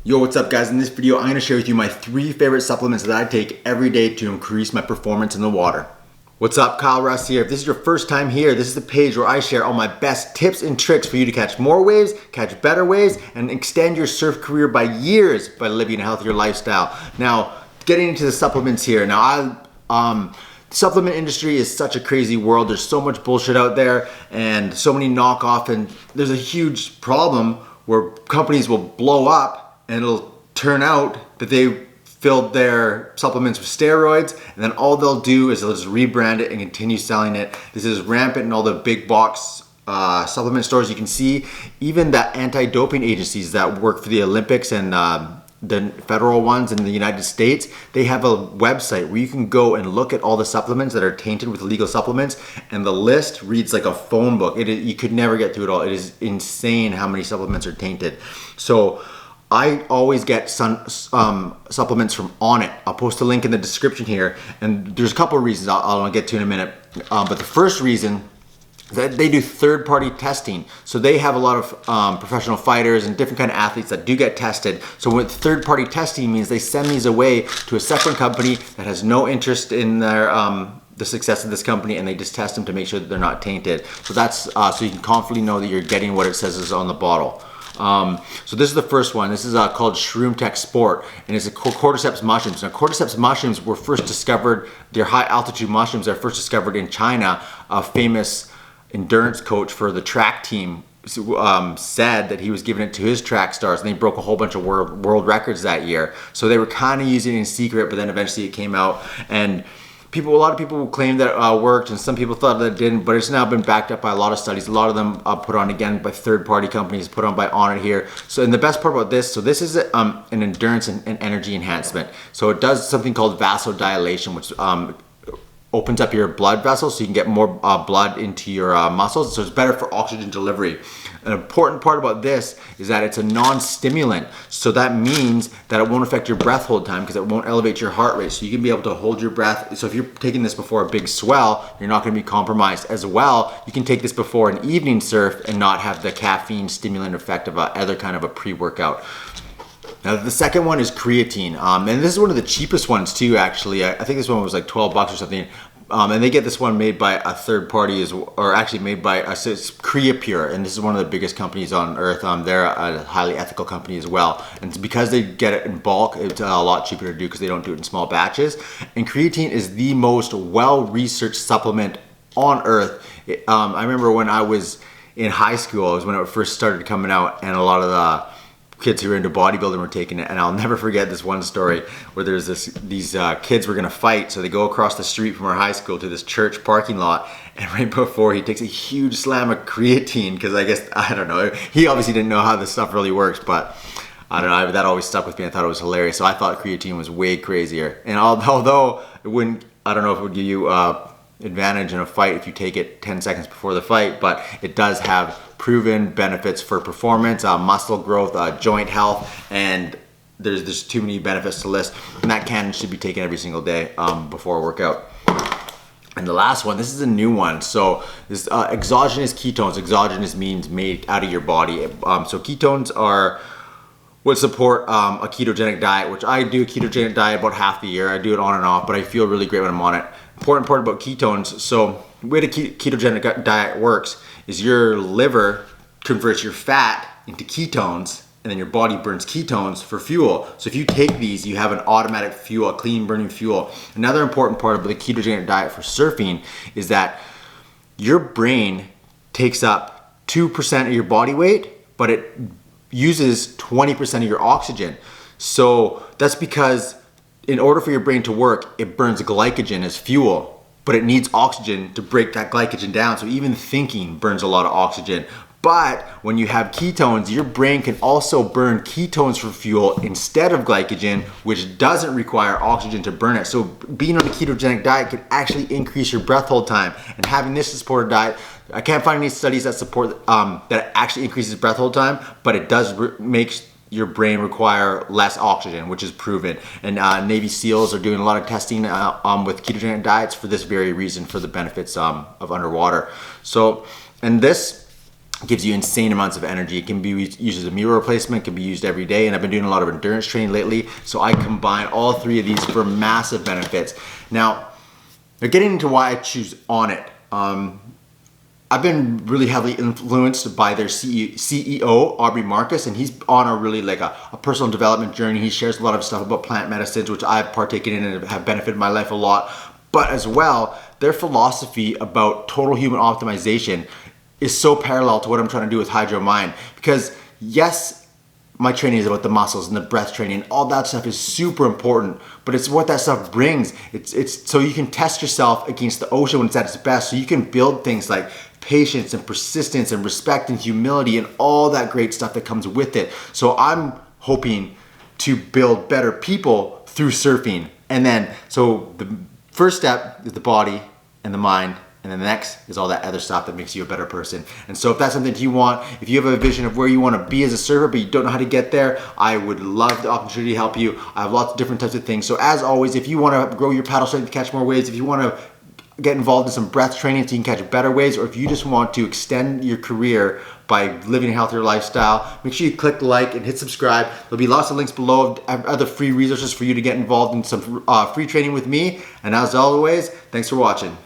Yo, what's up guys? In this video, I'm gonna share with you my 3 favorite supplements that I take every day to increase my performance in the water. What's up, Kyle Russ here. If this is your first time here, this is the page where I share all my best tips and tricks for you to catch more waves, catch better waves, and extend your surf career by years by living a healthier lifestyle. Now, getting into the supplements here. Now, the supplement industry is such a crazy world. There's so much bullshit out there and so many knockoff, and there's a huge problem where companies will blow up and it'll turn out that they filled their supplements with steroids, and then all they'll do is they'll just rebrand it and continue selling it. This is rampant in all the big box supplement stores. You can see even the anti-doping agencies that work for the Olympics and the federal ones in the United States, they have a website where you can go and look at all the supplements that are tainted with illegal supplements, and the list reads like a phone book. You could never get through it all. It is insane how many supplements are tainted. So I always get some supplements from Onnit. I'll post a link in the description here, and there's a couple of reasons I'll get to in a minute. But the first reason is that they do third-party testing. So they have a lot of professional fighters and different kind of athletes that do get tested. So what third-party testing means, they send these away to a separate company that has no interest in their the success of this company, and they just test them to make sure that they're not tainted. So that's so you can confidently know that you're getting what it says is on the bottle. So this is the first one. This is called Shroom Tech Sport, and it's a cordyceps mushrooms. Now, cordyceps mushrooms were first discovered, they're high altitude mushrooms that are first discovered in China. A famous endurance coach for the track team said that he was giving it to his track stars, and they broke a whole bunch of world records that year. So they were kind of using it in secret, but then eventually it came out, and a lot of people claim that it worked, and some people thought that it didn't, but it's now been backed up by a lot of studies. A lot of them put on again by third-party companies, put on by Onnit here. So, and the best part about this, so this is an endurance and energy enhancement. So it does something called vasodilation, which opens up your blood vessels so you can get more blood into your muscles. So it's better for oxygen delivery. An important part about this is that it's a non-stimulant. So that means that it won't affect your breath hold time because it won't elevate your heart rate. So you can be able to hold your breath. So if you're taking this before a big swell, you're not going to be compromised. As well, you can take this before an evening surf and not have the caffeine stimulant effect of other kind of a pre-workout. Now the second one is creatine, and this is one of the cheapest ones too, actually. I think this one was like 12 bucks or something. And they get this one made by a third party, or actually made by it's Creapure, and this is one of the biggest companies on earth. They're a highly ethical company as well, and because they get it in bulk, it's a lot cheaper to do because they don't do it in small batches. And creatine is the most well-researched supplement on earth. I remember when I was in high school, it was when it first started coming out, and a lot of the kids who were into bodybuilding were taking it, and I'll never forget this one story where there's these kids were gonna fight, so they go across the street from our high school to this church parking lot, and right before he takes a huge slam of creatine, because I don't know, he obviously didn't know how this stuff really works, but I don't know, that always stuck with me. I thought it was hilarious. So I thought creatine was way crazier, and although it wouldn't, I don't know if it would give you advantage in a fight if you take it 10 seconds before the fight, but it does have proven benefits for performance, muscle growth, joint health, and there's too many benefits to list, and that can should be taken every single day before a workout. And the last one, this is a new one. So this exogenous ketones. Exogenous means made out of your body. So ketones are what support a ketogenic diet, which I do a ketogenic diet about half the year. I do it on and off, but I feel really great when I'm on it. Important part about ketones. So the way the ketogenic diet works is your liver converts your fat into ketones, and then your body burns ketones for fuel. So if you take these, you have an automatic fuel, a clean burning fuel. Another important part of the ketogenic diet for surfing is that your brain takes up 2% of your body weight, but it uses 20% of your oxygen. So that's because in order for your brain to work, it burns glycogen as fuel, but it needs oxygen to break that glycogen down. So even thinking burns a lot of oxygen. But when you have ketones, your brain can also burn ketones for fuel instead of glycogen, which doesn't require oxygen to burn it. So being on a ketogenic diet can actually increase your breath hold time. And having this supported diet, I can't find any studies that support that it actually increases breath hold time, but it does make your brain require less oxygen, which is proven. And Navy SEALs are doing a lot of testing with ketogenic diets for this very reason, for the benefits of underwater. So, and this It gives you insane amounts of energy. It can be used as a meal replacement, it can be used every day, and I've been doing a lot of endurance training lately, so I combine all three of these for massive benefits. Now, getting into why I choose Onnit. I've been really heavily influenced by their CEO, Aubrey Marcus, and he's on a really like a personal development journey. He shares a lot of stuff about plant medicines, which I've partaken in and have benefited my life a lot. But as well, their philosophy about total human optimization is so parallel to what I'm trying to do with HydroMind. Because yes, my training is about the muscles and the breath training. All that stuff is super important, but it's what that stuff brings. It's so you can test yourself against the ocean when it's at its best. So you can build things like patience and persistence and respect and humility and all that great stuff that comes with it. So I'm hoping to build better people through surfing. And then, so the first step is the body and the mind. And then the next is all that other stuff that makes you a better person. And so if that's something that you want, if you have a vision of where you want to be as a surfer, but you don't know how to get there, I would love the opportunity to help you. I have lots of different types of things. So as always, if you want to grow your paddle strength to catch more waves, if you want to get involved in some breath training so you can catch better waves, or if you just want to extend your career by living a healthier lifestyle, make sure you click like and hit subscribe. There'll be lots of links below of other free resources for you to get involved in some free training with me. And as always, thanks for watching.